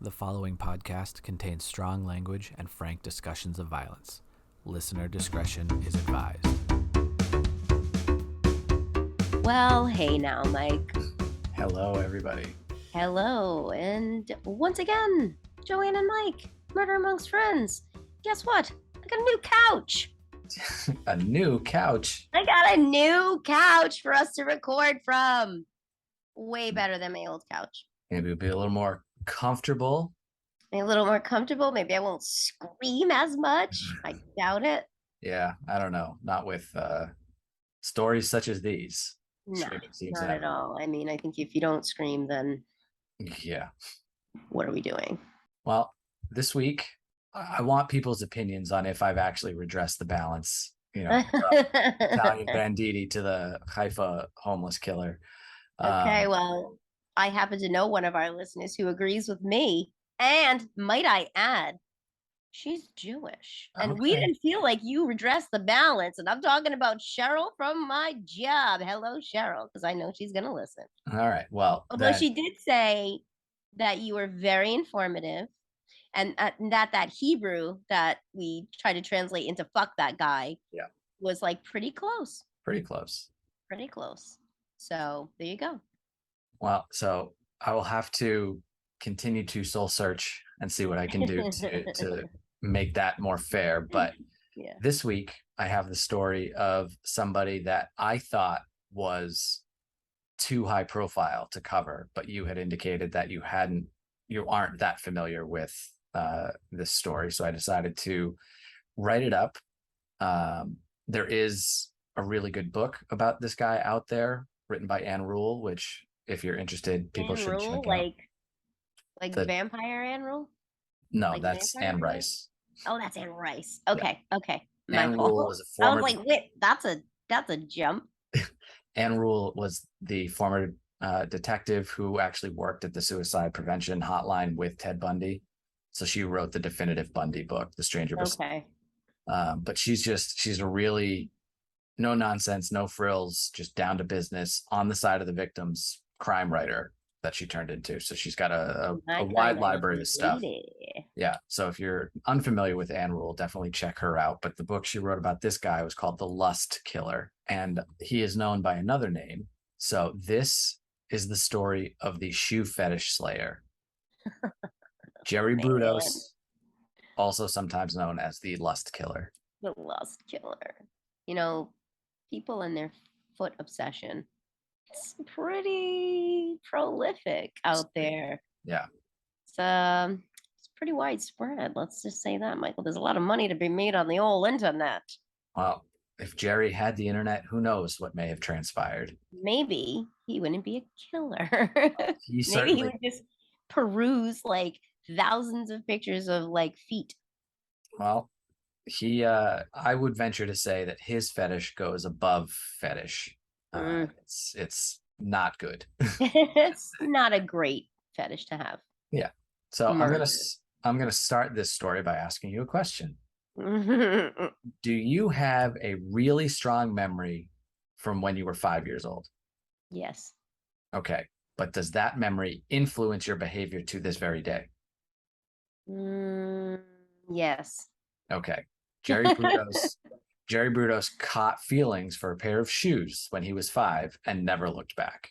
The following podcast contains strong language and frank discussions of violence. Listener discretion is advised. Well, hey now, Mike. Hello, everybody. Hello, and once again, Joanne and Mike, Murder Amongst Friends. Guess what? I got a new couch. A new couch? I got a new couch for us to record from. Way better than my old couch. Maybe it'll be a little more comfortable. Maybe a little more comfortable. Maybe I won't scream as much. I doubt it. Yeah, I don't know. Not with stories such as these. No, not at all. I mean, I think if you don't scream, then yeah, what are we doing? Well, this week, I want people's opinions on if I've actually redressed the balance. You know, Italian banditti to the Haifa homeless killer. Okay, well, I happen to know one of our listeners who agrees with me. And might I add, she's Jewish. And we didn't feel like you redressed the balance. And I'm talking about Cheryl from my job. Hello, Cheryl, because I know she's going to listen. All right. Well, although she did say that you were very informative and that Hebrew that we tried to translate into fuck that guy was like pretty close. Pretty close. Pretty close. So there you go. Well, so I will have to continue to soul search and see what I can do to make that more fair. But this week I have the story of somebody that I thought was too high profile to cover, but you had indicated that you aren't that familiar with this story. So I decided to write it up. There is a really good book about this guy out there written by Anne Rule, which if you're interested, people should check out. Like the vampire Anne Rule? No, like that's Anne Rice. Oh, that's Anne Rice. Okay, okay. Anne Rule was a former. I was like, wait, that's a jump. Anne Rule was the former detective who actually worked at the suicide prevention hotline with Ted Bundy. So she wrote the definitive Bundy book, The Stranger Beside. Okay. But she's a really no nonsense, no frills, just down to business, on the side of the victims crime writer that she turned into. So she's got a wide library of stuff. Yeah. So if you're unfamiliar with Anne Rule, definitely check her out. But the book she wrote about this guy was called The Lust Killer, and he is known by another name. So this is the story of the Shoe Fetish Slayer. Jerry Brudos, also sometimes known as the Lust Killer. The Lust Killer. You know, people and their foot obsession. It's pretty prolific out there. Yeah. It's pretty widespread. Let's just say that, Michael. There's a lot of money to be made on the old internet. Well, if Jerry had the internet, who knows what may have transpired? Maybe he wouldn't be a killer. Maybe he would just peruse like thousands of pictures of like feet. Well, I would venture to say that his fetish goes above fetish. It's not good. It's not a great fetish to have. Yeah. So I'm gonna start this story by asking you a question. Do you have a really strong memory from when you were 5 years old? Yes. Okay. But does that memory influence your behavior to this very day? Yes. Okay. Jerry Brudos caught feelings for a pair of shoes when he was 5 and never looked back.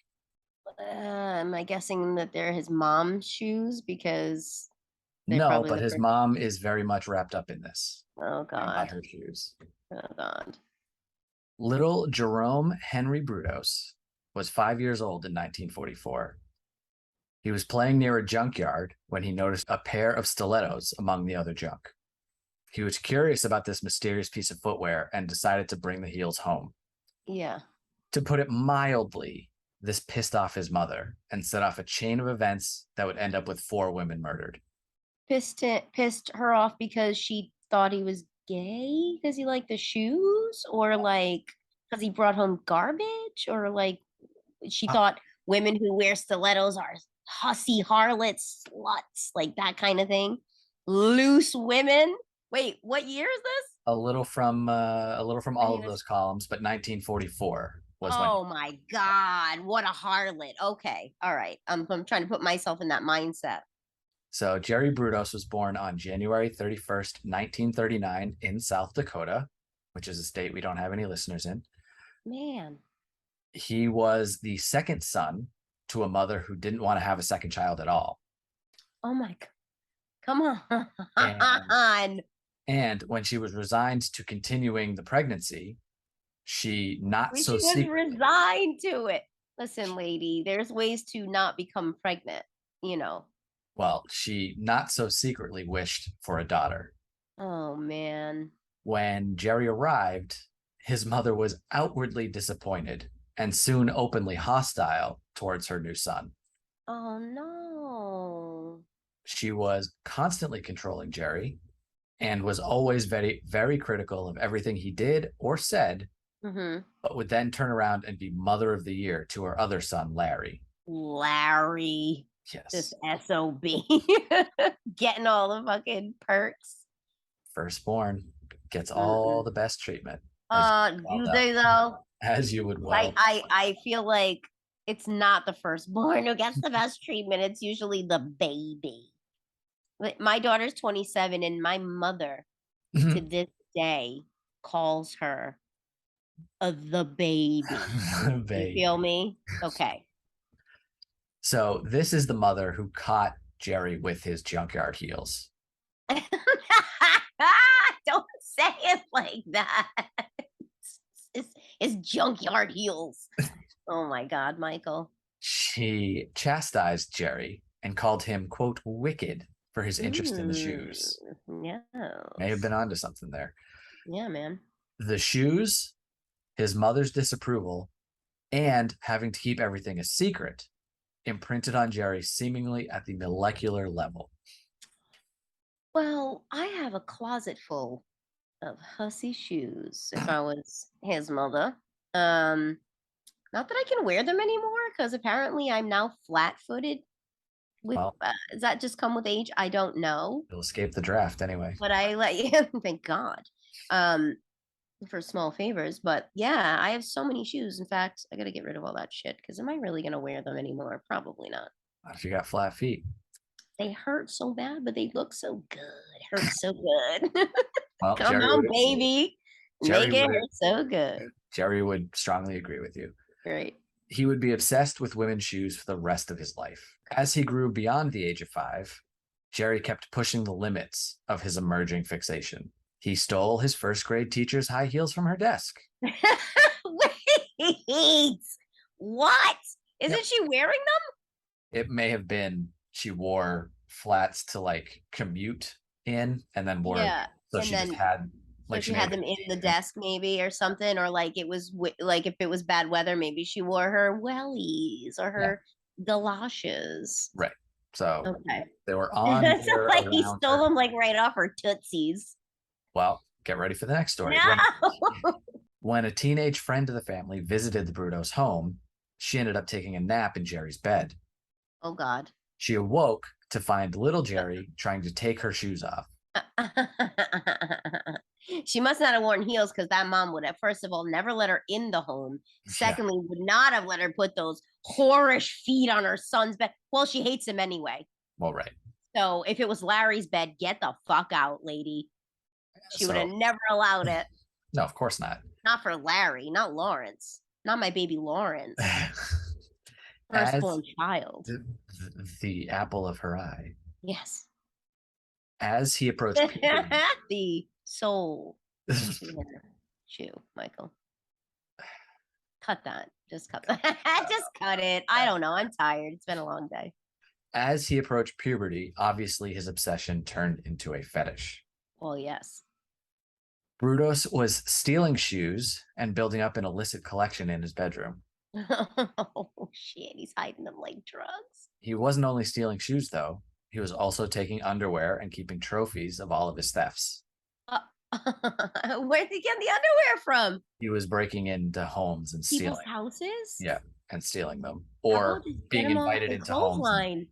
Am I guessing that they're his mom's shoes? Because no, but his mom is very much wrapped up in this. Oh God! By her shoes. Oh God! Little Jerome Henry Brudos was 5 years old in 1944. He was playing near a junkyard when he noticed a pair of stilettos among the other junk. He was curious about this mysterious piece of footwear and decided to bring the heels home. Yeah. To put it mildly, this pissed off his mother and set off a chain of events that would end up with 4 women murdered. Pissed her off because she thought he was gay because he liked the shoes, or like because he brought home garbage, or like she thought women who wear stilettos are hussy harlots, sluts, like that kind of thing. Loose women. Wait, what year is this? A little from all of those columns, but 1944 was when. Oh my God, what a harlot. Okay, all right. I'm trying to put myself in that mindset. So Jerry Brudos was born on January 31st, 1939 in South Dakota, which is a state we don't have any listeners in. Man. He was the second son to a mother who didn't want to have a second child at all. Oh my God. Come on. And when she was resigned to continuing the pregnancy, she was resigned to it. Listen, lady, there's ways to not become pregnant, you know. Well, she not so secretly wished for a daughter. Oh, man. When Jerry arrived, his mother was outwardly disappointed and soon openly hostile towards her new son. Oh, no. She was constantly controlling Jerry and was always very, very critical of everything he did or said, but would then turn around and be mother of the year to her other son, Larry. Larry. Yes. This SOB. Getting all the fucking perks. Firstborn gets all the best treatment. Do they though? As you would well. I feel like it's not the firstborn who gets the best treatment. It's usually the baby. My daughter's 27, and my mother to this day calls her the baby. You feel me? Okay. So this is the mother who caught Jerry with his junkyard heels. Don't say it like that. It's junkyard heels. Oh my God, Michael. She chastised Jerry and called him, quote, wicked for his interest in the shoes. Yeah. May have been onto something there. Yeah, man. The shoes, his mother's disapproval, and having to keep everything a secret imprinted on Jerry seemingly at the molecular level. Well, I have a closet full of hussy shoes if I was his mother. Not that I can wear them anymore because apparently I'm now flat-footed. Does that just come with age? I don't know. You'll escape the draft anyway. But I let you, thank God, for small favors. But yeah, I have so many shoes. In fact, I got to get rid of all that shit because am I really going to wear them anymore? Probably not. What if you got flat feet? They hurt so bad, but they look so good. It hurts so good. Well, come on, baby. Make it hurt so good. Jerry would strongly agree with you. Great. He would be obsessed with women's shoes for the rest of his life. As he grew beyond the age of 5, Jerry kept pushing the limits of his emerging fixation. He stole his first grade teacher's high heels from her desk. Wait, what? Isn't she wearing them? It may have been she wore flats to like commute in and then wore so and she then, just had like she had them in the desk maybe or something, or like it was like if it was bad weather maybe she wore her wellies or her galoshes. Right. So they were on so like he stole them like right off her tootsies. Well, get ready for the next story. No! When a teenage friend of the family visited the Brudos home, she ended up taking a nap in Jerry's bed. Oh God. She awoke to find little Jerry trying to take her shoes off. She must not have worn heels because that mom would have, first of all, never let her in the home. Secondly, would not have let her put those whorish feet on her son's bed. Well, she hates him anyway. Well, right. So if it was Larry's bed, get the fuck out, lady. She would have never allowed it. No, of course not. Not for Larry, not Lawrence. Not my baby Lawrence. Firstborn child. The apple of her eye. Yes. As he approached puberty, the soul shoe, Michael. Cut that. Just cut that. Just cut it. I don't know. I'm tired. It's been a long day. As he approached puberty, obviously his obsession turned into a fetish. Well, yes. Brudos was stealing shoes and building up an illicit collection in his bedroom. Oh, shit. He's hiding them like drugs. He wasn't only stealing shoes, though. He was also taking underwear and keeping trophies of all of his thefts. Where'd he get the underwear from? He was breaking into homes and stealing. People's houses? Yeah, and stealing them. Or being invited into homes.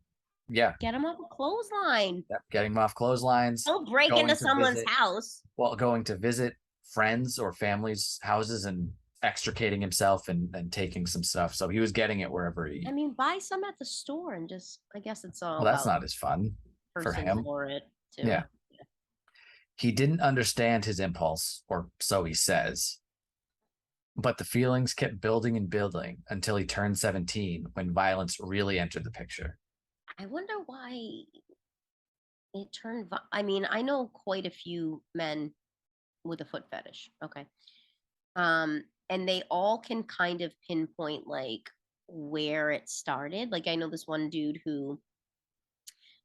Yeah. Get him off a clothesline. Yep, getting him off clotheslines. Don't break into someone's house. Well, going to visit friends or family's houses and extricating himself and taking some stuff. So he was getting it wherever he... I mean, buy some at the store and just, I guess it's all... Well, that's not as fun. for person him. for it too. Yeah. He didn't understand his impulse, or so he says. But the feelings kept building and building until he turned 17, when violence really entered the picture. I wonder why it turned. I mean, I know quite a few men with a foot fetish. Okay. And they all can kind of pinpoint like where it started. Like I know this one dude who,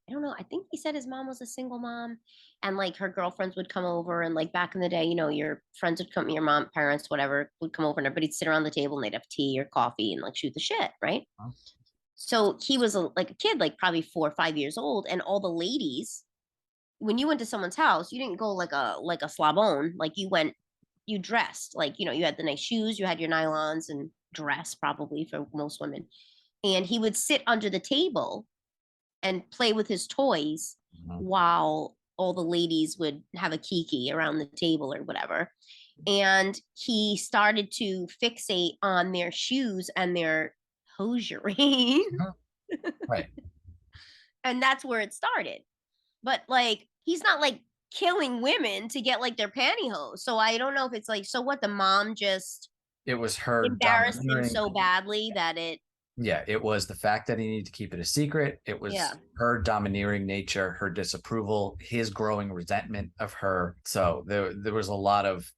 I don't know, I think he said his mom was a single mom, and like her girlfriends would come over, and like back in the day, you know, your friends would come, your mom, parents, whatever, would come over and everybody'd sit around the table and they'd have tea or coffee and like shoot the shit, right? Huh? So he was like a kid, like probably 4 or 5 years old, and all the ladies, when you went to someone's house, you didn't go like a slabone. Like you dressed like, you know, you had the nice shoes, you had your nylons and dress probably for most women. And he would sit under the table and play with his toys Mhm. while all the ladies would have a kiki around the table or whatever. And he started to fixate on their shoes and their hosiery. Right. And that's where it started. But like he's not like killing women to get like their pantyhose. So I don't know if it's like, so what, the mom just It was her embarrassed him domineering. so badly that it, Yeah, it was the fact that he needed to keep it a secret. It yeah. was her domineering nature, her disapproval, his growing resentment of her. So there was a lot of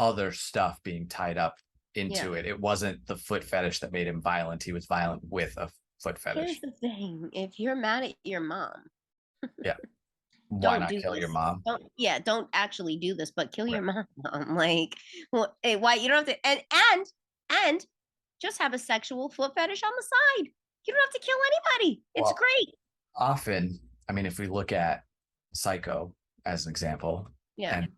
other stuff being tied up into Yeah. it. It wasn't the foot fetish that made him violent. He was violent with a foot Here's fetish. the thing. If you're mad at your mom, Yeah. Why don't not do kill your this. mom? Don't actually do this, but kill Right. your mom. Like, well, hey, why you don't have to, and just have a sexual foot fetish on the side. You don't have to kill anybody. It's Well, great. often, I mean, if we look at Psycho as an example, Yeah. and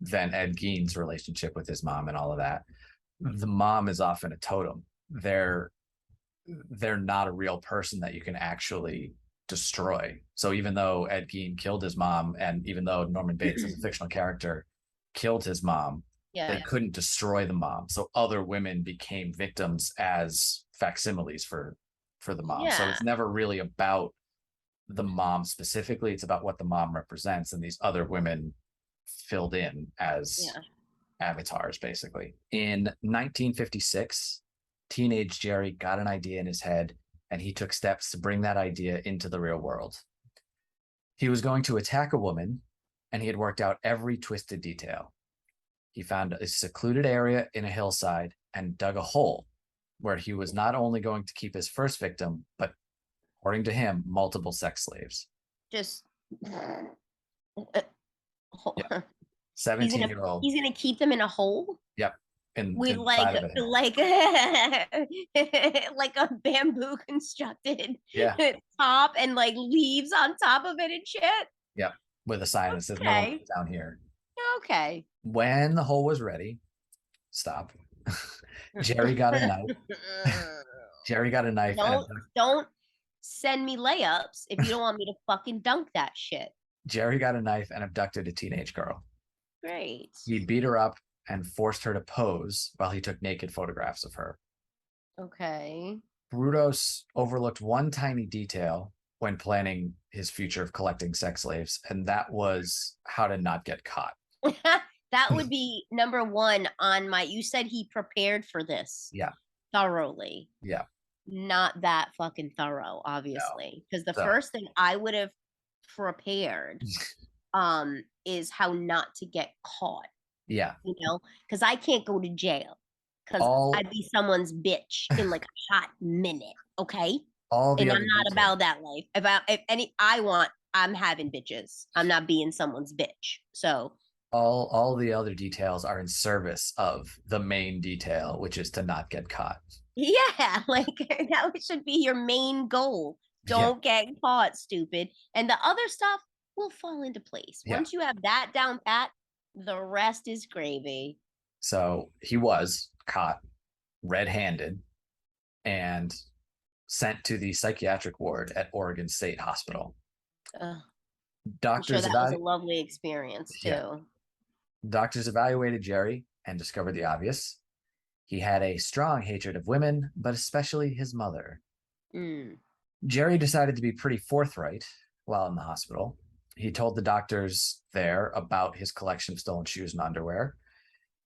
then Ed Gein's relationship with his mom and all of that, the mom is often a totem. They're not a real person that you can actually destroy. So even though Ed Gein killed his mom, and even though Norman Bates as a fictional character killed his mom, Yeah. they couldn't destroy the mom. So other women became victims as facsimiles for the mom. So Yeah. it's never really about the mom specifically. It's about what the mom represents, and these other women filled in as avatars, basically. In 1956, teenage Jerry got an idea in his head, and he took steps to bring that idea into the real world. He was going to attack a woman, and he had worked out every twisted detail. He found a secluded area in a hillside and dug a hole where he was not only going to keep his first victim, but according to him, multiple sex slaves. Just Yeah. 17-year-old. He's gonna keep them in a hole. Yep. With like a bamboo constructed top and like leaves on top of it and shit. Yep. With a sign that says no one goes down here. Okay. When the hole was ready, stop. Jerry got a knife. Jerry got a knife. Don't send me layups if you don't want me to fucking dunk that shit. Jerry got a knife and abducted a teenage girl. Great. He beat her up and forced her to pose while he took naked photographs of her. Okay. Brudos overlooked one tiny detail when planning his future of collecting sex slaves, and that was how to not get caught. That would be number one on my, you said he prepared for this. Yeah. Thoroughly. Yeah. Not that fucking thorough, obviously. Because the first thing I would have prepared is how not to get caught. Yeah. You know, because I can't go to jail because I'd be someone's bitch in like a hot minute. Okay. And I'm not about that life. I'm having bitches. I'm not being someone's bitch. So all the other details are in service of the main detail, which is to not get caught. Yeah, like that should be your main goal. Don't get caught, stupid. And the other stuff will fall into place. Once you have that down pat, the rest is gravy. So he was caught red-handed and sent to the psychiatric ward at Oregon State Hospital. Doctors that was a lovely experience too. Yeah. Doctors evaluated Jerry and discovered the obvious. He had a strong hatred of women, but especially his mother. Jerry decided to be pretty forthright while in the hospital. He told the doctors there about his collection of stolen shoes and underwear.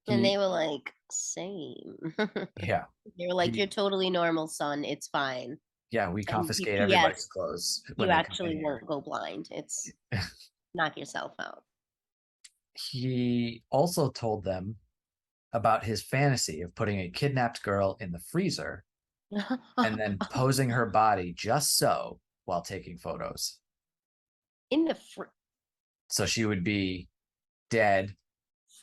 And they were like, same. Yeah. They were like, you're totally normal, son. It's fine. Yeah, we And confiscate everybody's P.S. clothes when You they come in actually here. won't go blind. It's knock yourself out. He also told them about his fantasy of putting a kidnapped girl in the freezer and then posing her body just so while taking photos. In the so she would be dead,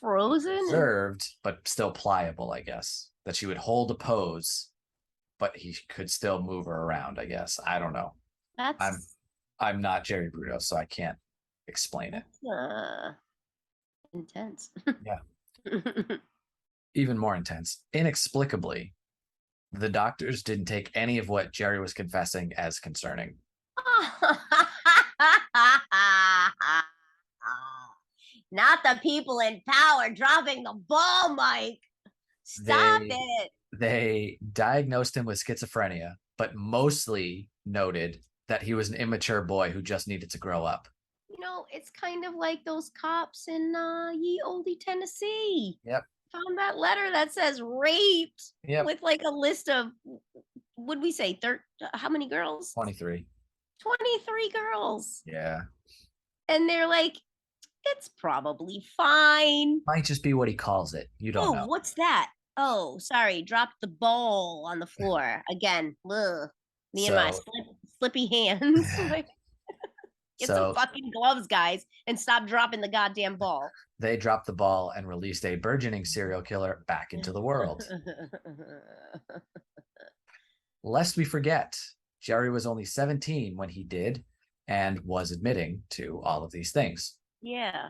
frozen, preserved, but still pliable, I guess. That she would hold a pose, but he could still move her around, I guess. I don't know. I'm not Jerry Brudos, so I can't explain it. Intense. Yeah. Even more intense. Inexplicably, the doctors didn't take any of what Jerry was confessing as concerning. Not the people in power dropping the ball, Mike. Stop it. They diagnosed him with schizophrenia, but mostly noted that he was an immature boy who just needed to grow up. You know, it's kind of like those cops in Ye Olde, Tennessee. Yep. Found that letter that says raped with like a list of, would we say, how many girls? 23. 23 girls. Yeah. And they're like, it's probably fine. Might just be what he calls it. You don't know. What's that? Oh, sorry. Dropped the ball on the floor again. Ugh. Me and my slippy hands. Get some fucking gloves, guys, and stop dropping the goddamn ball. They dropped the ball and released a burgeoning serial killer back into the world. Lest we forget, Jerry was only 17 when he did and was admitting to all of these things. Yeah.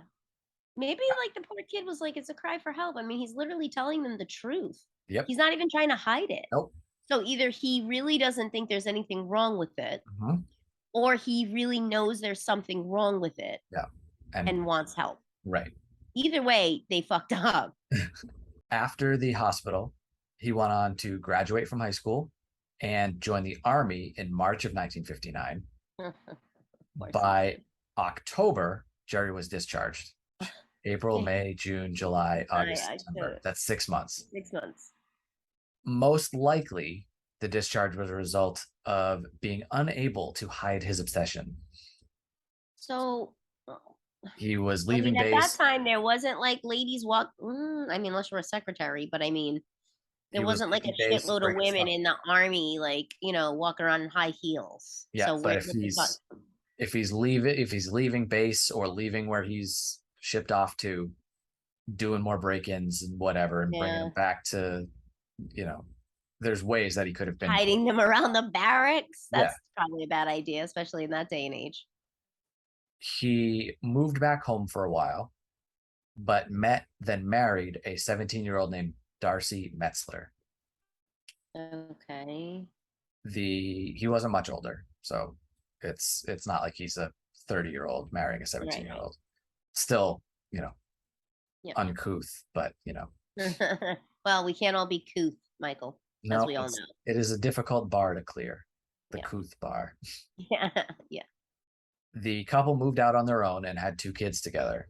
Maybe like the poor kid was like, it's a cry for help. I mean, he's literally telling them the truth. Yep. He's not even trying to hide it. Nope. So either he really doesn't think there's anything wrong with it, or he really knows there's something wrong with it. Yeah. And wants help. Right. Either way, they fucked up. After the hospital, he went on to graduate from high school and join the Army in March of 1959. By October, Jerry was discharged. April, May, June, July, August, September. That's 6 months. 6 months. Most likely, the discharge was a result of being unable to hide his obsession. So he was leaving base. At that time, there wasn't like ladies walk. I mean, unless you're a secretary, but I mean, there wasn't like a shitload of women in the Army, like, you know, walking around in high heels. Yeah, so but if he's leaving base or leaving where he's shipped off to, doing more break-ins and whatever, and bringing them back to, you know, there's ways that he could have been hiding them around the barracks. That's probably a bad idea, especially in that day and age. He moved back home for a while, but then married a 17-year-old named Darcy Metzler. Okay. He wasn't much older, so it's not like he's a 30-year-old marrying a 17-year-old. Right. Still, you know, uncouth, but you know. Well, we can't all be couth, Michael, as we all know. It is a difficult bar to clear, the couth bar. Yeah. The couple moved out on their own and had 2 kids together.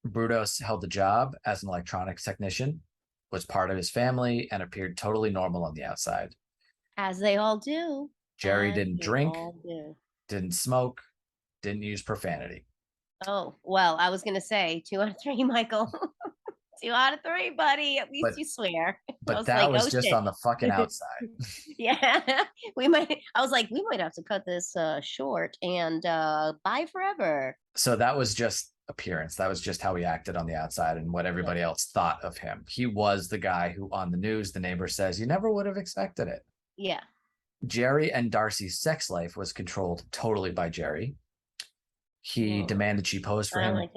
Brudos held a job as an electronics technician, was part of his family, and appeared totally normal on the outside. As they all do. Jerry didn't drink, didn't smoke, didn't use profanity. Oh, well, I was going to say 2 out of 3, Michael. 2 out of 3, buddy. At least you swear. But that was just on the fucking outside. Yeah. I was like, we might have to cut this short and bye forever. So that was just appearance. That was just how he acted on the outside and what everybody else thought of him. He was the guy who, on the news, the neighbor says, you never would have expected it. Yeah. Jerry and Darcy's sex life was controlled totally by Jerry. He demanded she pose for him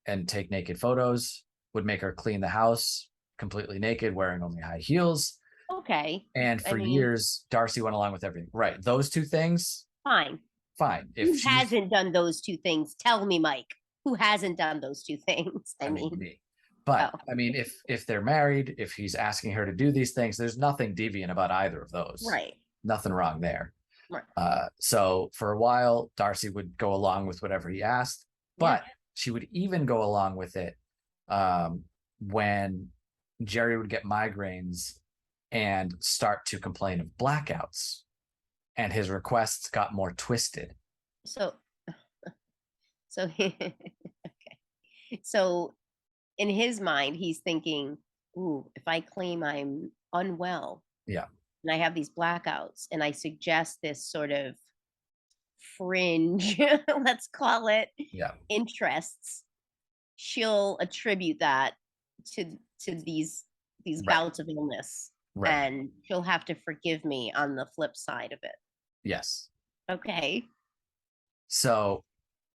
and take naked photos, would make her clean the house completely naked, wearing only high heels. Okay. And for years, Darcy went along with everything. Right. Those 2 things. Fine. If Who hasn't done those 2 things? Tell me, Mike. Who hasn't done those 2 things? I mean me. But I mean, if they're married, if he's asking her to do these things, there's nothing deviant about either of those. Right. Nothing wrong there. Right. So for a while, Darcy would go along with whatever he asked, but she would even go along with it when Jerry would get migraines and start to complain of blackouts, and his requests got more twisted. So, okay. So in his mind, he's thinking, ooh, if I claim I'm unwell, yeah, and I have these blackouts, and I suggest this sort of fringe, let's call it, yeah, interests, she'll attribute that to these right, bouts of illness, right, and she'll have to forgive me on the flip side of it. yes. Okay. So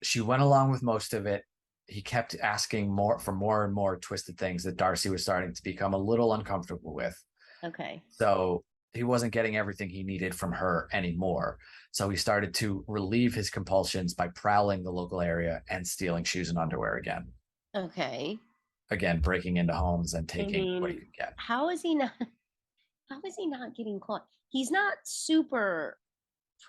she went along with most of it. He kept asking more and more twisted things that Darcy was starting to become a little uncomfortable with. Okay. So he wasn't getting everything he needed from her anymore. So he started to relieve his compulsions by prowling the local area and stealing shoes and underwear again. Okay. Again, breaking into homes and I taking what he mean, could get. how is he not how is he not getting caught? He's not super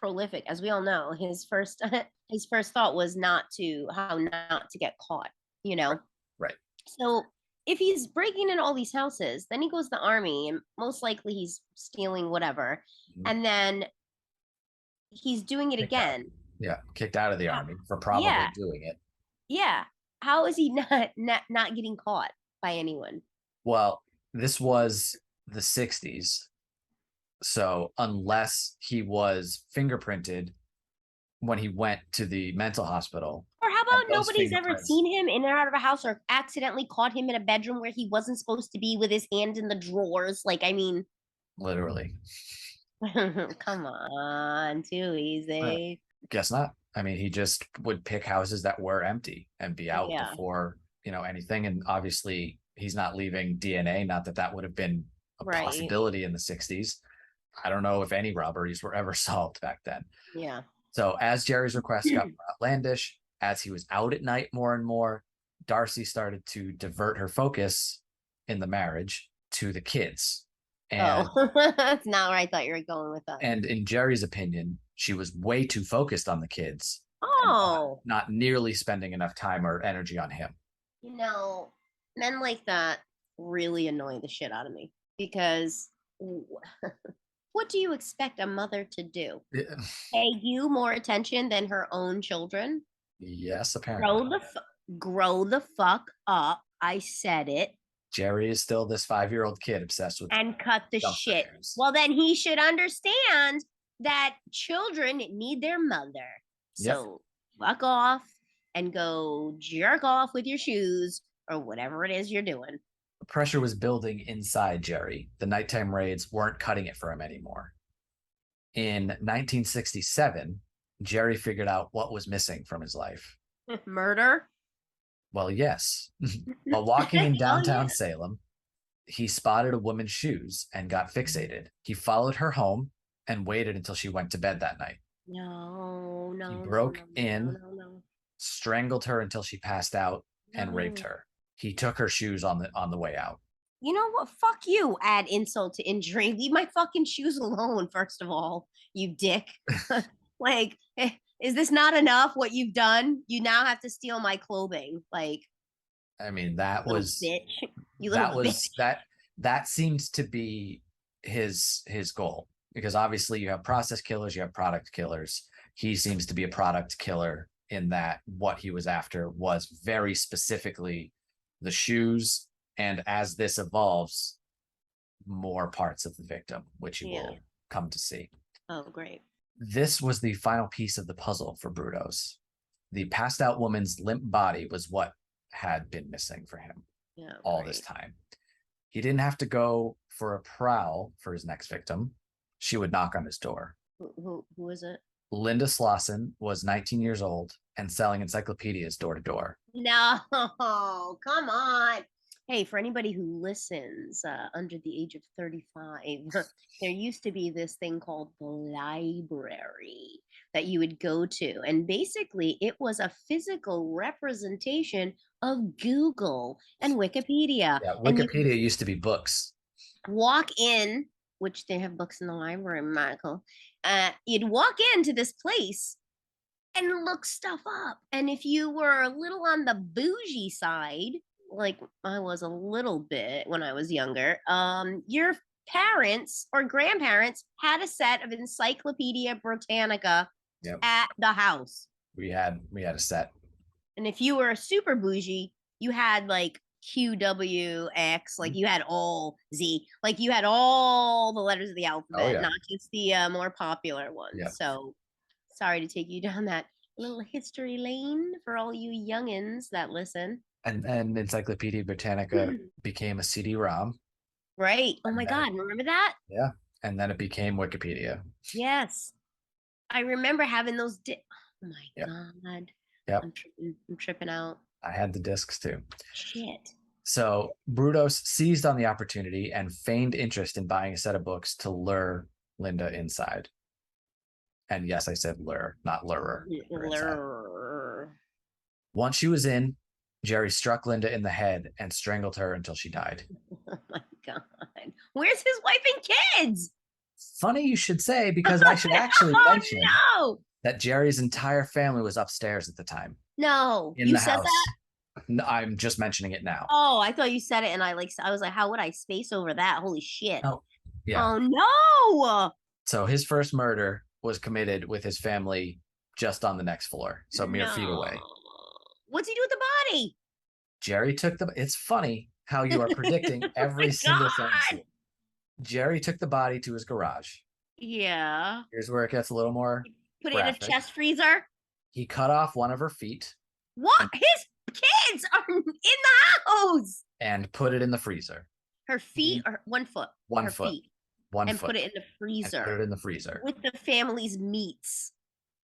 prolific, as we all know. His first his first thought was not to how not to get caught, you Right. know. Right. So if he's breaking in all these houses, then he goes to the army, and most likely he's stealing whatever, Mhm. and then he's doing it Kicked out. again. Yeah. Kicked out of the How, army for probably yeah, doing it. yeah. How is he not getting caught by anyone? Well, this was the 60s. So unless he was fingerprinted when he went to the mental hospital, Or how and about those nobody's ever fingerprints, seen him in and out of a house, or accidentally caught him in a bedroom where he wasn't supposed to be with his hand in the drawers? Like, I mean, literally. come on, too easy. Guess not. I mean, he just would pick houses that were empty and be out Yeah, before, anything. And obviously, he's not leaving DNA. Not that that would have been a right. possibility in the 60s. I don't know if any robberies were ever solved back then. Yeah. So, as Jerry's requests got more outlandish, as he was out at night more and more, Darcy started to divert her focus in the marriage to the kids. And Oh, that's not where I thought you were going with that. and in Jerry's opinion, she was way too focused on the kids and Oh, not nearly spending enough time or energy on him. you know, men like that really annoy the shit out of me because what do you expect a mother to do? Pay you more attention than her own children? Yes, apparently. Grow the fuck up. I said it. Jerry is still this 5-year-old kid obsessed with And cut the dumpster shit. shoes. Well, then he should understand that children need their mother. Yep. So fuck off and go jerk off with your shoes or whatever it is you're doing. The pressure was building inside Jerry. The nighttime raids weren't cutting it for him anymore. In 1967, Jerry figured out what was missing from his life. Murder? Well, yes. While walking in Hell downtown yeah. Salem, he spotted a woman's shoes and got fixated. He followed her home and waited until she went to bed that night. No, He no, no, broke no, no, in, no, no. strangled her until she passed out, and raped No. her. He took her shoes on the way out. You know what? Fuck you. Add insult to injury. Leave my fucking shoes alone, first of all, you dick. Like, is this not enough what you've done? You now have to steal my clothing. Like, I mean, that little was bitch. You little that bitch. was that seems to be his goal, because obviously you have process killers, you have product killers. He seems to be a product killer in that what he was after was very specifically the shoes, and as this evolves, more parts of the victim, which you will come to see. Oh, great. This was the final piece of the puzzle for Brudos. The passed out woman's limp body was what had been missing for him all this time. He didn't have to go for a prowl for his next victim. She would knock on his door. Who is it? Linda Slauson was 19 years old and selling encyclopedias door to door. No, come on. Hey, for anybody who listens under the age of 35, there used to be this thing called the library that you would go to. And basically, it was a physical representation of Google and Wikipedia. Yeah, And you Wikipedia used to be books. walk in, which they have books in the library, Michael, you'd walk into this place and look stuff up. And if you were a little on the bougie side, like I was a little bit when I was younger, your parents or grandparents had a set of Encyclopedia Britannica at the house. We had a set. And if you were a super bougie, you had like QWX, like you had all Z, like you had all the letters of the alphabet, not just the more popular ones. Yep. So sorry to take you down that little history lane for all you youngins that listen. And Encyclopedia Britannica became a CD-ROM. Right. Oh my God. Remember that? Yeah. And then it became Wikipedia. Yes. I remember having those. Oh my God. Yep. I'm tripping out. I had the discs too. Shit. So Brudos seized on the opportunity and feigned interest in buying a set of books to lure Linda inside. And yes, I said lure, not lurer. Lure. Once she was in, Jerry struck Linda in the head and strangled her until she died. Oh my God. Where's his wife and kids? Funny you should say, because I should actually mention that Jerry's entire family was upstairs at the time. No, you said house. That? No, I'm just mentioning it now. Oh, I thought you said it, and I was like, how would I space over that? Holy shit. Oh, yeah. Oh no. So his first murder was committed with his family just on the next floor, so mere feet away. What's he do with the body? Jerry took the. It's funny how you are predicting every single thing. Jerry took the body to his garage. Yeah. Here's where it gets a little more. Put it in a chest freezer. He cut off one of her feet. What? His kids are in the house. And put it in the freezer. Her feet or 1 foot? One foot. Feet. One and foot. Put it in the freezer. And put it in the freezer. With the family's meats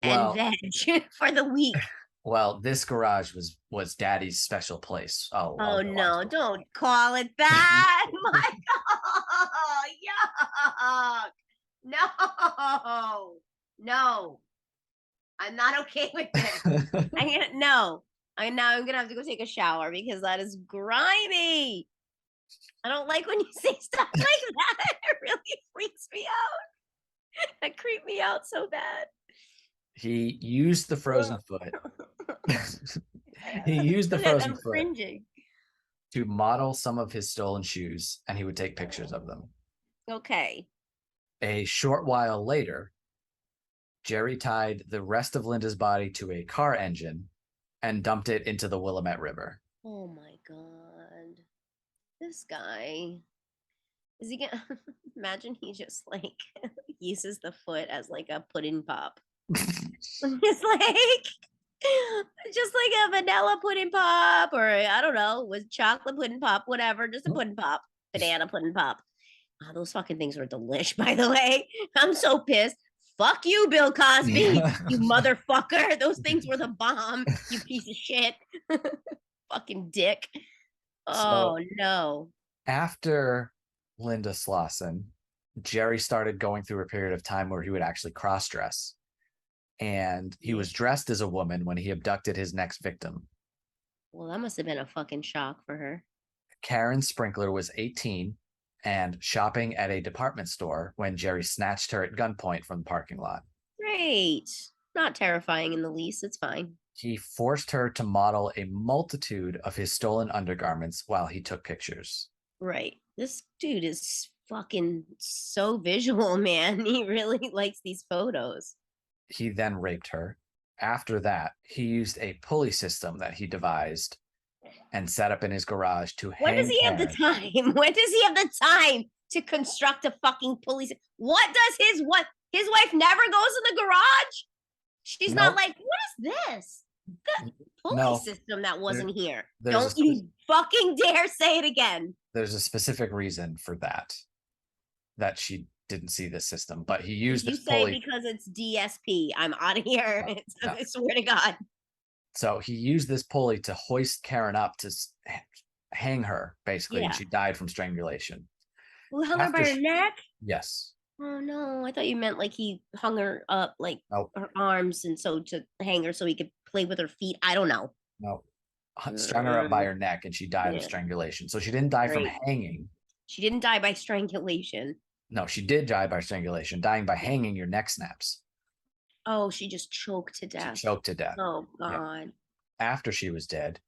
and veg for the week. Well, this garage was Daddy's special place. Oh no, don't call it that. My God. Yuck. No. I'm not okay with this. I'm gonna have to go take a shower because that is grimy. I don't like when you say stuff like that. It really freaks me out. That creeped me out so bad. He used the frozen foot. He used the frozen foot to model some of his stolen shoes, and he would take pictures of them. Okay. A short while later, Jerry tied the rest of Linda's body to a car engine and dumped it into the Willamette River. Oh my God. This guy. Is he gonna imagine he just like uses the foot as like a pudding pop? It's like just like a vanilla pudding pop, or I don't know, with chocolate pudding pop, whatever, just a pudding pop, banana pudding pop. Oh, those fucking things were delish, by the way. I'm so pissed. Fuck you, Bill Cosby, you motherfucker. Those things were the bomb, you piece of shit. Fucking dick. Oh, so, no. After Linda Slauson, Jerry started going through a period of time where he would actually cross-dress. And he was dressed as a woman when he abducted his next victim. Well, that must have been a fucking shock for her. Karen Sprinkler was 18 and shopping at a department store when Jerry snatched her at gunpoint from the parking lot. Great. Not terrifying in the least. It's fine. He forced her to model a multitude of his stolen undergarments while he took pictures. Right. This dude is fucking so visual, man. He really likes these photos. He then raped her. After that, he used a pulley system that he devised and set up in his garage to hang. When does he have the time? When does he have the time to construct a fucking pulley system? What does his wife never goes in the garage? She's not like, what is this? The pulley system that wasn't here. Don't you fucking dare say it again. There's a specific reason for that she didn't see this system, but he used this pulley. Because it's DSP. I'm out of here. No. I swear to God. So he used this pulley to hoist Karen up to hang her, basically, and she died from strangulation. Who hung her by her neck? Yes. Oh no, I thought you meant like he hung her up, like her arms, and so to hang her so he could play with her feet. I don't know. No, strung her up by her neck, and she died of strangulation. So she didn't die from hanging. She didn't die by strangulation. No, she did die by strangulation. Dying by hanging, your neck snaps. Oh, she just choked to death. She choked to death. Oh, God. Yeah. After she was dead,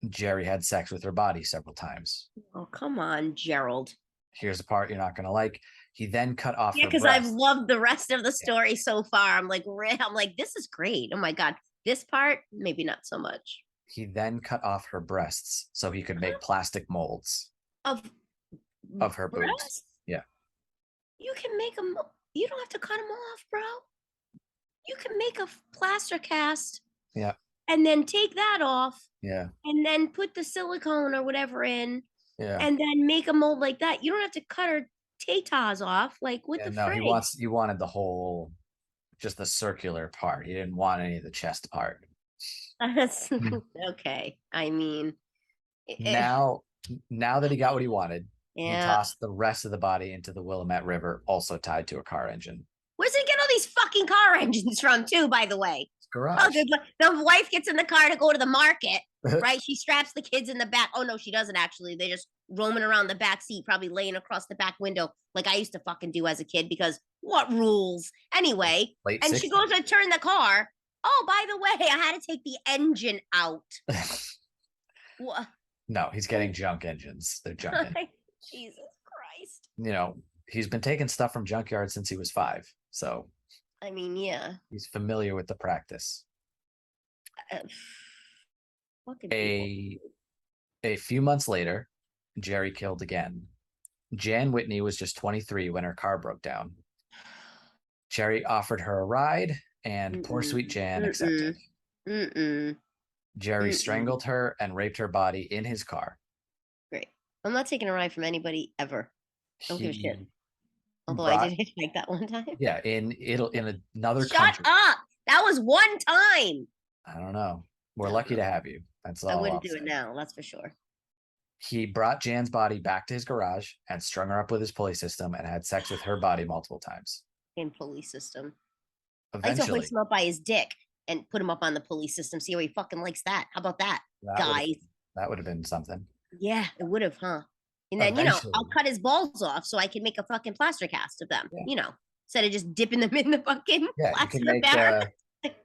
Jerry had sex with her body several times. Oh, come on, Gerald. Here's the part you're not going to like. He then cut off her because breasts. I've loved the rest of the story so far. I'm like, this is great. Oh my God. This part, maybe not so much. He then cut off her breasts so he could make plastic molds of her boobs. Yeah. You can make them. You don't have to cut them off, bro. You can make a plaster cast. Yeah. And then take that off. Yeah. And then put the silicone or whatever in. Yeah. And then make a mold like that. You don't have to cut her tatas off. Like what the no, frig? he wanted the whole, just the circular part. He didn't want any of the chest part. Okay. I mean, now that he got what he wanted, he tossed the rest of the body into the Willamette River, also tied to a car engine. Where's he get all these fucking car engines from, too, by the way? Garage. Oh, the wife gets in the car to go to the market, right? She straps the kids in the back. Oh, no, she doesn't actually. They're just roaming around the back seat, probably laying across the back window like I used to fucking do as a kid because what rules? Anyway, and 60s. She goes to turn the car. Oh, by the way, I had to take the engine out. What? No, he's getting junk engines. They're junk engines. Jesus Christ. You know, he's been taking stuff from junkyards since he was 5. So, I mean, yeah. He's familiar with the practice. A few months later, Jerry killed again. Jan Whitney was just 23 when her car broke down. Jerry offered her a ride, and poor sweet Jan accepted. Jerry strangled her and raped her body in his car. Great. I'm not taking a ride from anybody ever. Don't give a shit. Although I did hitchhike that one time. Yeah, in another country. Shut up! That was one time. I don't know. We're lucky to have you. That's all. I wouldn't do it now. That's for sure. He brought Jan's body back to his garage and strung her up with his pulley system and had sex with her body multiple times. In pulley system. Eventually, I used to hoist him up by his dick and put him up on the pulley system. See how he fucking likes that. How about that, guys? That would have been something. Yeah, it would have, huh? And then, I'll cut his balls off so I can make a fucking plaster cast of them, instead of just dipping them in the fucking plaster batter.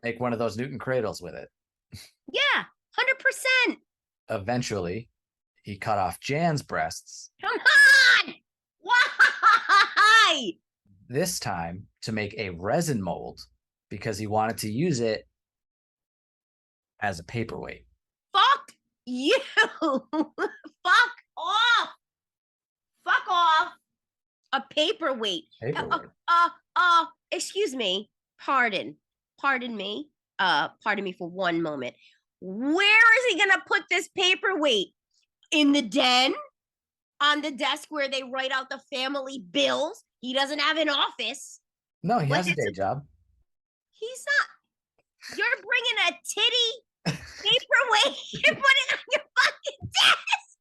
Make one of those Newton cradles with it. Yeah, 100%. Eventually, he cut off Jan's breasts. Come on! Why? This time to make a resin mold because he wanted to use it as a paperweight. Fuck you! Fuck off! Fuck off! A paperweight. Excuse me. Pardon me. Pardon me for one moment. Where is he gonna put this paperweight? In the den? On the desk where they write out the family bills? He doesn't have an office. No, he has a day job. He's not. You're bringing a titty paperweight and put it on your fucking desk.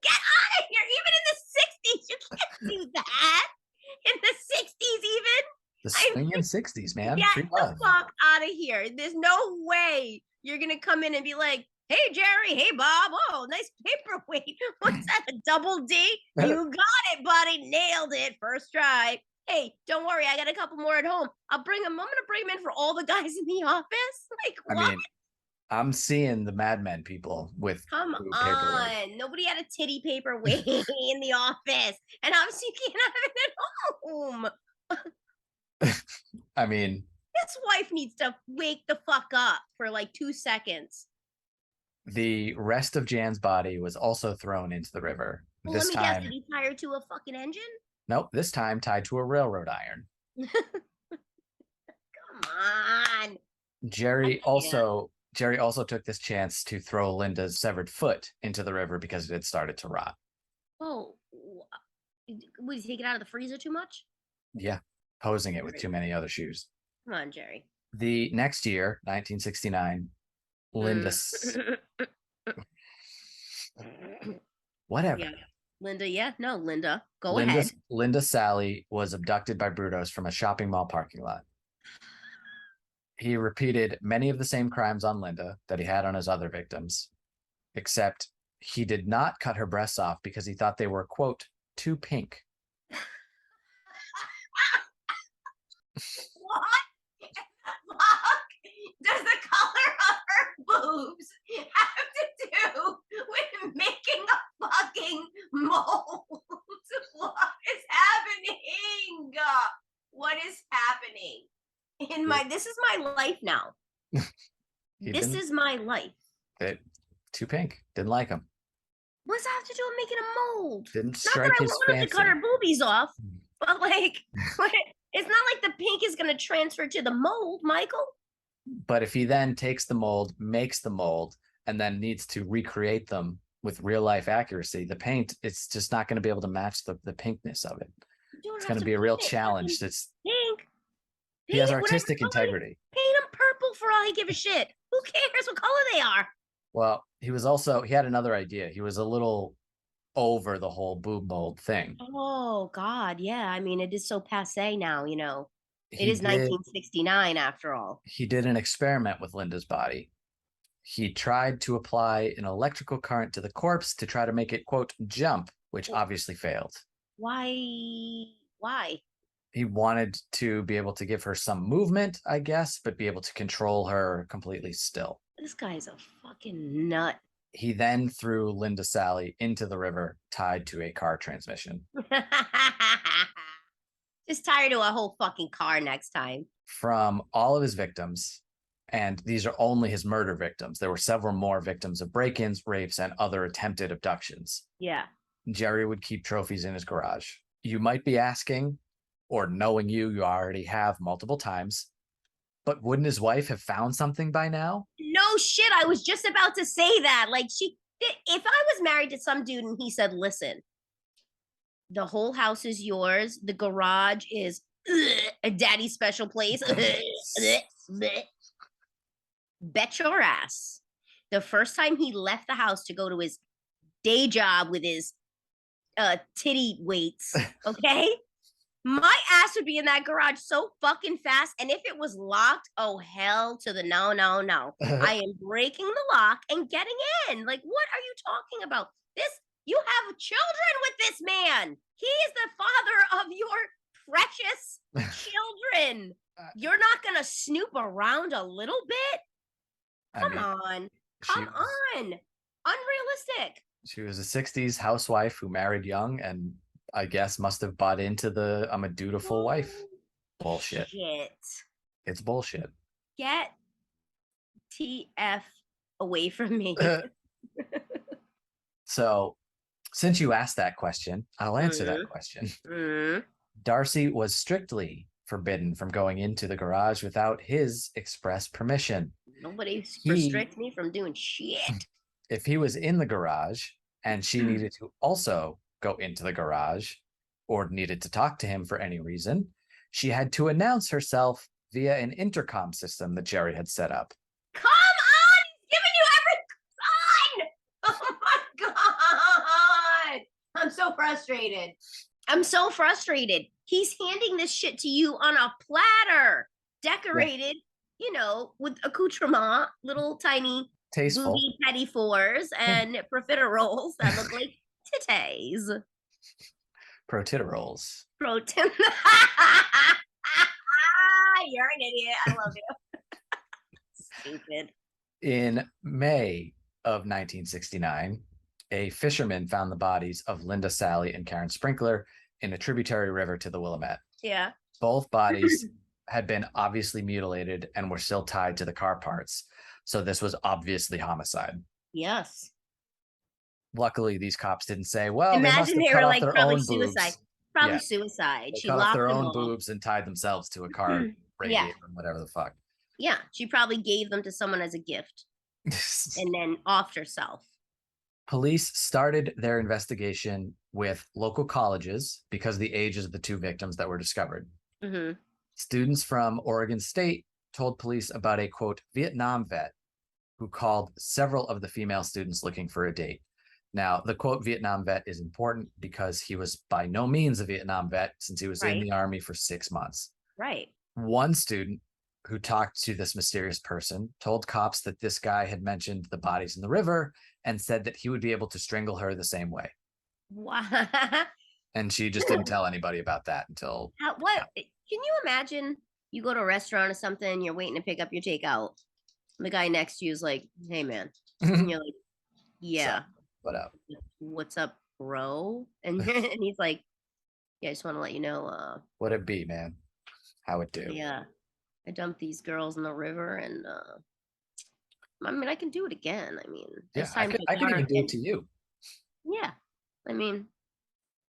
Get out of here. Even in the 60s, you can't do that. In the 60s, even. The swinging 60s, man. Get the fuck out of here. There's no way you're going to come in and be like, hey, Jerry. Hey, Bob. Oh, nice paperweight. What's that, a double D? You got it, buddy. Nailed it. First try. Hey, don't worry. I got a couple more at home. I'm going to bring them in for all the guys in the office. Like, what? I mean, I'm seeing the Mad Men people with Come on. Nobody had a titty paperweight in the office. And obviously you can't have it at home. I mean, his wife needs to wake the fuck up for like 2 seconds. The rest of Jan's body was also thrown into the river. Well, let me guess, did he tie her to a fucking engine? Nope, this time tied to a railroad iron. Come on. Jerry also took this chance to throw Linda's severed foot into the river because it had started to rot. Oh, would he take it out of the freezer too much? Yeah, posing it with too many other shoes. Come on, Jerry. The next year, 1969, Linda... Whatever. Yeah. Linda. Go ahead. Linda Sally was abducted by Brudos from a shopping mall parking lot. He repeated many of the same crimes on Linda that he had on his other victims, except he did not cut her breasts off because he thought they were, quote, too pink. What the fuck does the color of her boobs have to do with making a fucking mold? What is happening? What is happening? This is my life now. This is my life. Too pink. Didn't like him. What's that have to do with making a mold? Didn't strike his fancy. Not that I wanted to cut her boobies off, but like, it's not like the pink is going to transfer to the mold, Michael. But if he then takes the mold, makes the mold, and then needs to recreate them with real life accuracy, the paint, it's just not going to be able to match the pinkness of it. It's going to be a real challenge. It's pink. He has artistic integrity. Paint them purple for all he give a shit. Who cares what color they are? Well, he had another idea. He was a little over the whole boob mold thing. Oh, God. Yeah. I mean, it is so passe now, you know. It is 1969 after all. He did an experiment with Linda's body. He tried to apply an electrical current to the corpse to try to make it, quote, jump, which obviously failed. Why? He wanted to be able to give her some movement, I guess, but be able to control her completely still. This guy's a fucking nut. He then threw Linda Sally into the river, tied to a car transmission. Just tie her to a whole fucking car next time. From all of his victims, and these are only his murder victims, there were several more victims of break-ins, rapes, and other attempted abductions. Yeah. Jerry would keep trophies in his garage. You might be asking, or knowing you already have multiple times, but wouldn't his wife have found something by now? No shit, I was just about to say that. Like, if I was married to some dude and he said, listen, the whole house is yours, the garage is a daddy's special place, bet your ass the first time he left the house to go to his day job with his titty weights, okay? My ass would be in that garage so fucking fast. And if it was locked, oh, hell to the no. I am breaking the lock and getting in. Like, what are you talking about? You have children with this man. He is the father of your precious children. You're not going to snoop around a little bit? Come on. Unrealistic. She was a 60s housewife who married young and I guess must have bought into the I'm a dutiful wife bullshit. It's bullshit. Get TF away from me. So, since you asked that question, I'll answer that question. Darcy was strictly forbidden from going into the garage without his express permission. Nobody restricts me from doing shit. If he was in the garage and she needed to also go into the garage or needed to talk to him for any reason, she had to announce herself via an intercom system that Jerry had set up. Come on! He's giving you every sign! Oh my God! I'm so frustrated. He's handing this shit to you on a platter, decorated, you know, with accoutrement, little tiny tasteful booby petty fours and profiteroles that look like titties. Profiteroles. You're an idiot. I love you. Stupid. In May of 1969, a fisherman found the bodies of Linda Sally and Karen Sprinkler in a tributary river to the Willamette. Yeah. Both bodies had been obviously mutilated and were still tied to the car parts. So this was obviously homicide. Yes. Luckily, these cops didn't say, well, imagine they were like probably suicide. Probably suicide. She cut off their own boobs and tied themselves to a car radiator and whatever the fuck. Yeah, she probably gave them to someone as a gift and then offed herself. Police started their investigation with local colleges because of the ages of the two victims that were discovered. Students from Oregon State told police about a, quote, Vietnam vet who called several of the female students looking for a date. Now, the quote Vietnam vet is important because he was by no means a Vietnam vet since he was in the Army for 6 months. Right. One student who talked to this mysterious person told cops that this guy had mentioned the bodies in the river and said that he would be able to strangle her the same way. Wow. And she just didn't tell anybody about that until... What? Can you imagine you go to a restaurant or something, you're waiting to pick up your takeout. The guy next to you is like, "Hey, man," and you're like, "Yeah, So, what up? what's up, bro?" And and he's like, "Yeah, I just want to let you know, What it be, man? How it do? yeah, I dumped these girls in the river, and I mean, I can do it again. I mean, Yeah, this time to I could even Connor, do it and to you. yeah, I mean,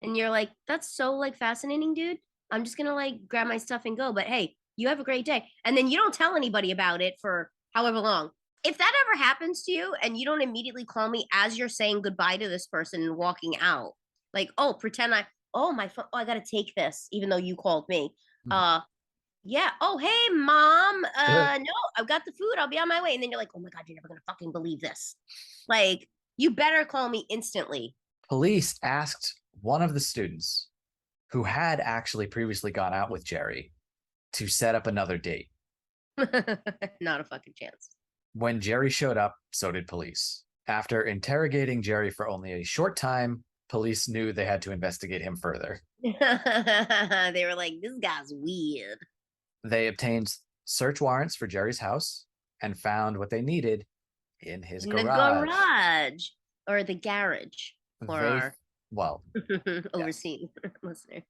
and you're like, that's so like fascinating, dude. I'm just gonna like grab my stuff and go. But hey, you have a great day. And then you don't tell anybody about it for however long. If that ever happens to you and you don't immediately call me as you're saying goodbye to this person and walking out, like, oh, pretend oh, my phone, oh, I gotta take this, even though you called me. Mhm. Uh, yeah. Oh, hey, mom. No, I've got the food. I'll be on my way. And then you're like, oh my God, you're never gonna fucking believe this. Like, you better call me instantly. Police asked one of the students who had actually previously gone out with Jerry to set up another date. Not a fucking chance. When Jerry showed up, so did police. After interrogating Jerry for only a short time, police knew they had to investigate him further. They were like, this guy's weird. They obtained search warrants for Jerry's house and found what they needed in his In garage. the garage or the garage for They, our well, overseas listeners.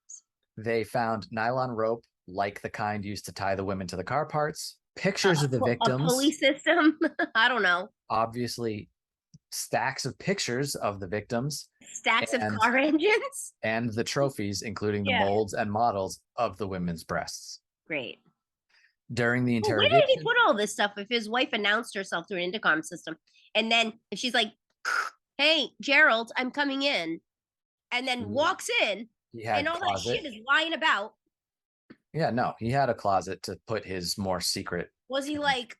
They found nylon rope like the kind used to tie the women to the car parts, pictures of the victims, a pulley system. I don't know. obviously stacks of pictures of the victims, Stacks of car engines and the trophies, including the molds and models of the women's breasts. Great. During the Well, interrogation, where did he put all this stuff if his wife announced herself through an intercom system? And then if she's like, hey, Gerald, I'm coming in, and then walks in, he had and all closet. that shit is lying about. Yeah, no, he had a closet to put his more secret. Was he like,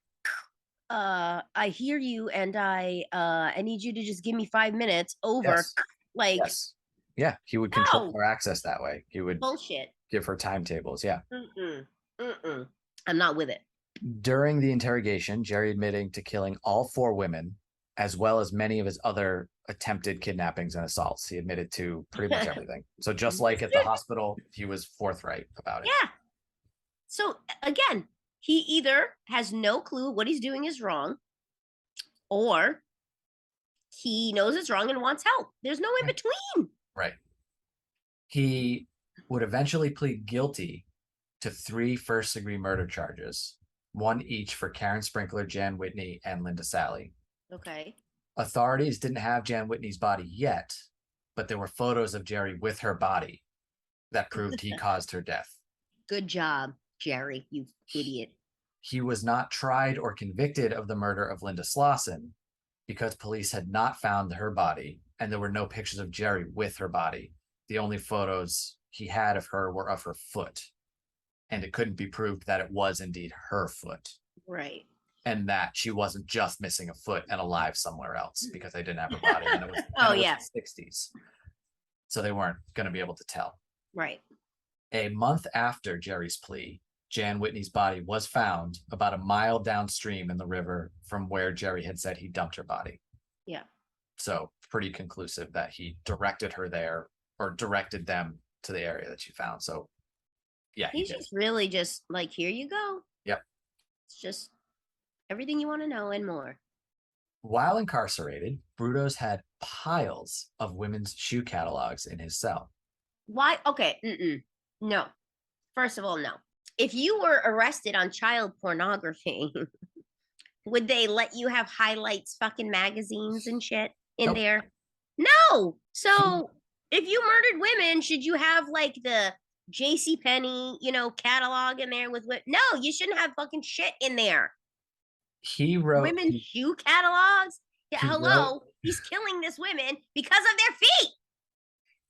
I hear you, and I need you to just give me 5 minutes over. Yes. Like, yes. Yeah, he would control her access that way. He would bullshit. Give her timetables. Yeah. I'm not with it. During the interrogation, Jerry admitting to killing all 4 women, as well as many of his other attempted kidnappings and assaults. He admitted to pretty much everything. So just like at the hospital, he was forthright about it. Yeah. So again, he either has no clue what he's doing is wrong, or he knows it's wrong and wants help. There's no in between. Right. He would eventually plead guilty to 3 first-degree murder charges, 1 each for Karen Sprinkler, Jan Whitney, and Linda Sally. Okay. Authorities didn't have Jan Whitney's body yet, but there were photos of Jerry with her body that proved he caused her death. Good job, Jerry, you idiot. He was not tried or convicted of the murder of Linda Slauson because police had not found her body, and there were no pictures of Jerry with her body. The only photos he had of her were of her foot, and it couldn't be proved that it was indeed her foot. Right. And that she wasn't just missing a foot and alive somewhere else because they didn't have her body. And it was, the 60s. So they weren't going to be able to tell. Right. A month after Jerry's plea, Jan Whitney's body was found about a mile downstream in the river from where Jerry had said he dumped her body. Yeah. So pretty conclusive that he directed her there, or directed them to the area that she found. So yeah, he's just really just like, here you go. Yep. It's just everything you want to know and more. While incarcerated, Brudos had piles of women's shoe catalogs in his cell. Why? Okay. No. First of all, no. If you were arrested on child pornography, would they let you have highlights fucking magazines and shit in there? No. So if you murdered women, should you have like the JCPenney, catalog in there with what? No, you shouldn't have fucking shit in there. He wrote women's shoe catalogs. Yeah, hello. He's killing this women because of their feet.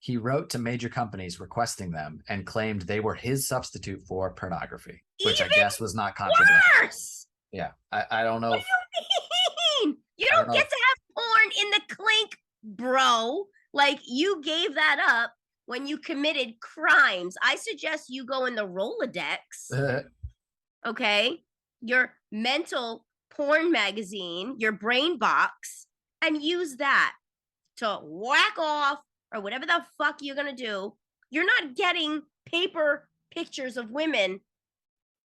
He wrote to major companies requesting them and claimed they were his substitute for pornography, which I guess was not contradictory. Worse. Yeah, I don't know. What do you mean? You don't get to have porn in the clink, bro. Like, you gave that up when you committed crimes. I suggest you go in the Rolodex. Okay? Your mental porn magazine, your brain box, and use that to whack off or whatever the fuck you're gonna do. You're not getting paper pictures of women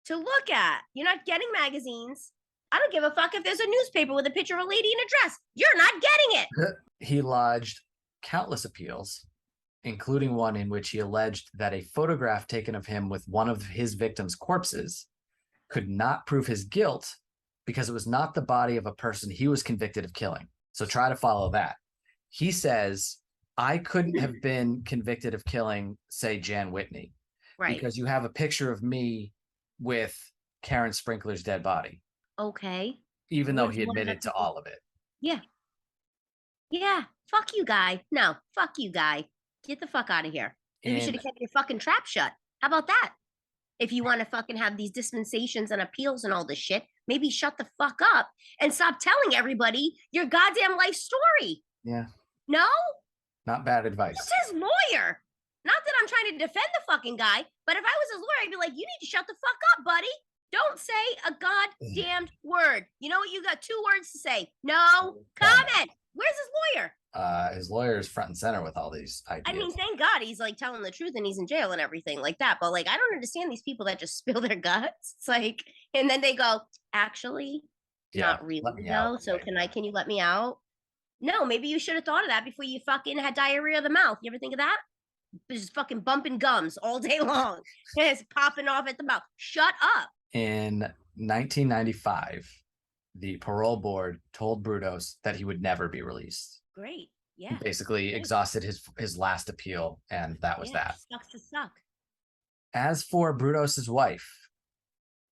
to look at. You're not getting magazines. I don't give a fuck if there's a newspaper with a picture of a lady in a dress. You're not getting it. He lodged countless appeals, including one in which he alleged that a photograph taken of him with one of his victims' corpses could not prove his guilt because it was not the body of a person he was convicted of killing. So try to follow that. He says, I couldn't have been convicted of killing, say, Jan Whitney, right? Because you have a picture of me with Karen Sprinkler's dead body. Okay. Even though he admitted to all of it. Yeah. Yeah. Fuck you, guy. No, fuck you, guy. Get the fuck out of here. You should have kept your fucking trap shut. How about that? If you want to fucking have these dispensations and appeals and all this shit, maybe shut the fuck up and stop telling everybody your goddamn life story. Yeah. No? Not bad advice. It's his lawyer. Not that I'm trying to defend the fucking guy, but if I was his lawyer, I'd be like, you need to shut the fuck up, buddy. Don't say a goddamned word. You know what? You got 2 words to say. No comment. Where's his lawyer? His lawyer is front and center with all these ideas. I mean, thank God he's like telling the truth and he's in jail and everything like that. But like, I don't understand these people that just spill their guts. It's like, and then they go, actually, not really. No. So can you let me out? No, maybe you should have thought of that before you fucking had diarrhea of the mouth. You ever think of that? Just fucking bumping gums all day long. It's popping off at the mouth. Shut up. In 1995, the parole board told Brudos that he would never be released. Great. Yeah. He basically exhausted his last appeal, and that was that. Sucks to suck. As for Brudos's wife,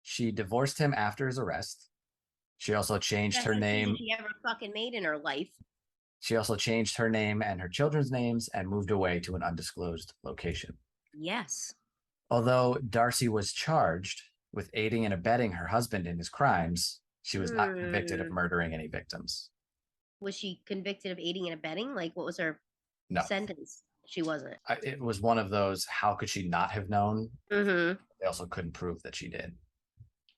she divorced him after his arrest. She also changed her name. She ever fucking made in her life. She also changed her name and her children's names and moved away to an undisclosed location. Yes. Although Darcy was charged with aiding and abetting her husband in his crimes, she was not convicted of murdering any victims. Was she convicted of aiding and abetting? Like, what was her sentence? She wasn't. It was one of those, how could she not have known? Mm-hmm. They also couldn't prove that she did.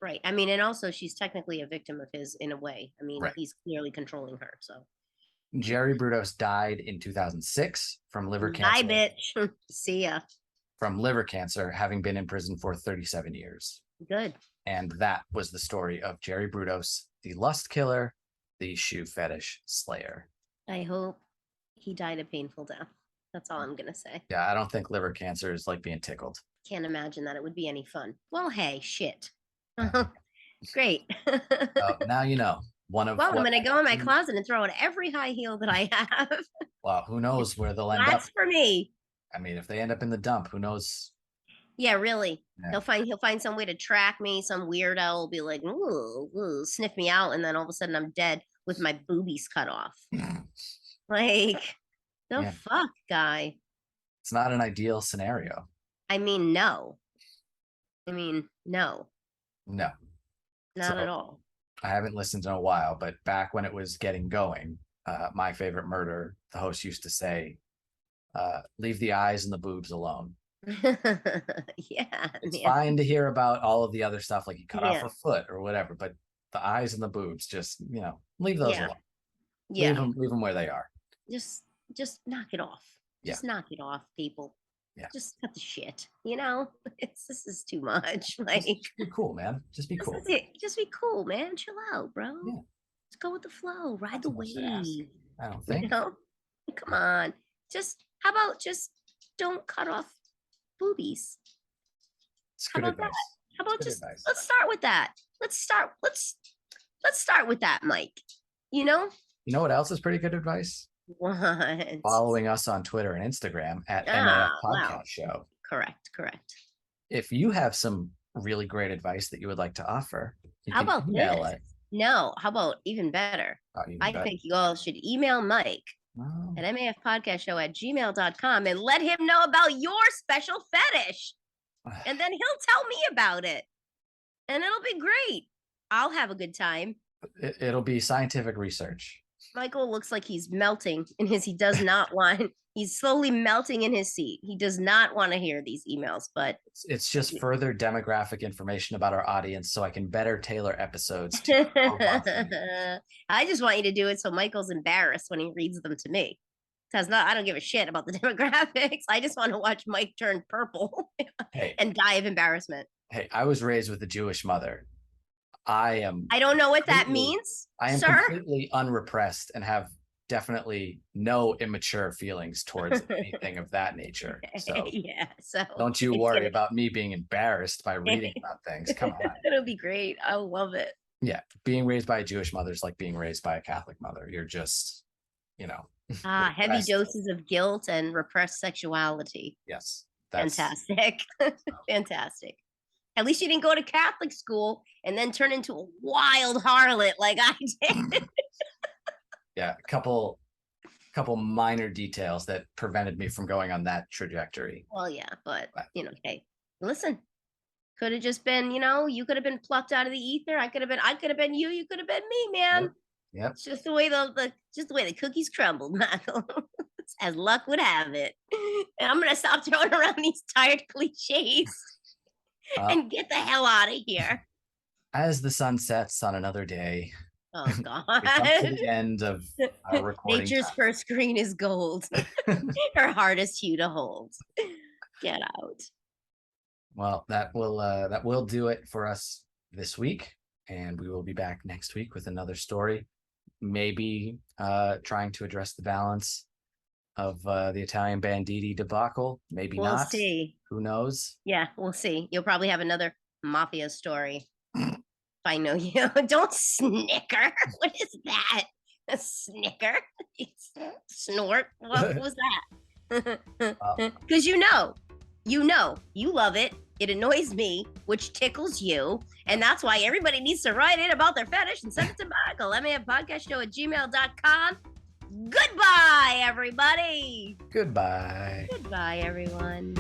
Right. I mean, and also she's technically a victim of his in a way. I mean, he's clearly controlling her, so. Jerry Brudos died in 2006 from liver cancer. Bye, bitch. See ya. From liver cancer, having been in prison for 37 years. Good. And that was the story of Jerry Brudos, the lust killer, the shoe fetish slayer. I hope he died a painful death. That's all I'm going to say. Yeah, I don't think liver cancer is like being tickled. Can't imagine that it would be any fun. Well, hey, shit. Great. Now you know. I'm going to go in my closet and throw out every high heel that I have. Well, who knows where they'll end up. That's for me. I mean, if they end up in the dump, who knows? Yeah, really. Yeah. He'll find some way to track me. Some weirdo will be like, ooh, sniff me out, and then all of a sudden I'm dead with my boobies cut off. Like, the fuck, guy. It's not an ideal scenario. I mean, no. No. Not at all. I haven't listened in a while, but back when it was getting going, My Favorite Murder, the host used to say, leave the eyes and the boobs alone. It's fine to hear about all of the other stuff, like he cut off a foot or whatever, but the eyes and the boobs, just, leave those alone. Leave them where they are. Just knock it off. Just knock it off, people. Yeah. Just cut the shit. This is too much. Like, just be cool, man. Just be cool. Just be cool, man. Chill out, bro. Yeah. Just go with the flow. Ride the wave. I don't think. Come on. How about just don't cut off boobies? How about that? How about let's start with that. Let's start with that, Mike. You know what else is pretty good advice? What? Following us on Twitter and Instagram at MAF Podcast Show. Correct. If you have some really great advice that you would like to offer, how about email it. No, how about even better? I think you all should email Mike at mafpodcastshow@gmail.com and let him know about your special fetish. And then he'll tell me about it. And it'll be great. I'll have a good time. It'll be scientific research. Michael looks like he's melting he's slowly melting in his seat. He does not want to hear these emails, but it's just further demographic information about our audience so I can better tailor episodes. I just want you to do it so Michael's embarrassed when he reads them to me. Because I don't give a shit about the demographics. I just want to watch Mike turn purple and die of embarrassment. Hey, I was raised with a Jewish mother. I don't know what that means, I am sir. completely unrepressed and have definitely no immature feelings towards anything of that nature. So yeah, so don't you worry about me being embarrassed by reading about things. Come on. It'll be great. I love it. Yeah, being raised by a Jewish mother is like being raised by a Catholic mother. You're just, heavy doses of guilt and repressed sexuality. Yes, fantastic. Fantastic. At least you didn't go to Catholic school and then turn into a wild harlot like I did. Yeah, a couple minor details that prevented me from going on that trajectory. Well, yeah, but hey, listen, could have just been, you could have been plucked out of the ether. I could have been you. You could have been me, man. Yep. It's just the way the cookies crumbled, Michael. As luck would have it. And I'm gonna stop throwing around these tired cliches and get the hell out of here. As the sun sets on another day. Oh God. We come to the end of our recording. Nature's first green is gold. Her hardest hue to hold. Get out. Well, that will do it for us this week, and we will be back next week with another story. Maybe trying to address the balance of the Italian banditti debacle. Maybe we'll not. See. Who knows? Yeah, we'll see. You'll probably have another mafia story. I know you. Don't snicker. What is that? A snicker? Snort? What was that? Because you love it. It annoys me, which tickles you. And that's why everybody needs to write in about their fetish and send it to Michael. LetMeHavePodcastShow@gmail.com. Goodbye, everybody. Goodbye. Goodbye, everyone.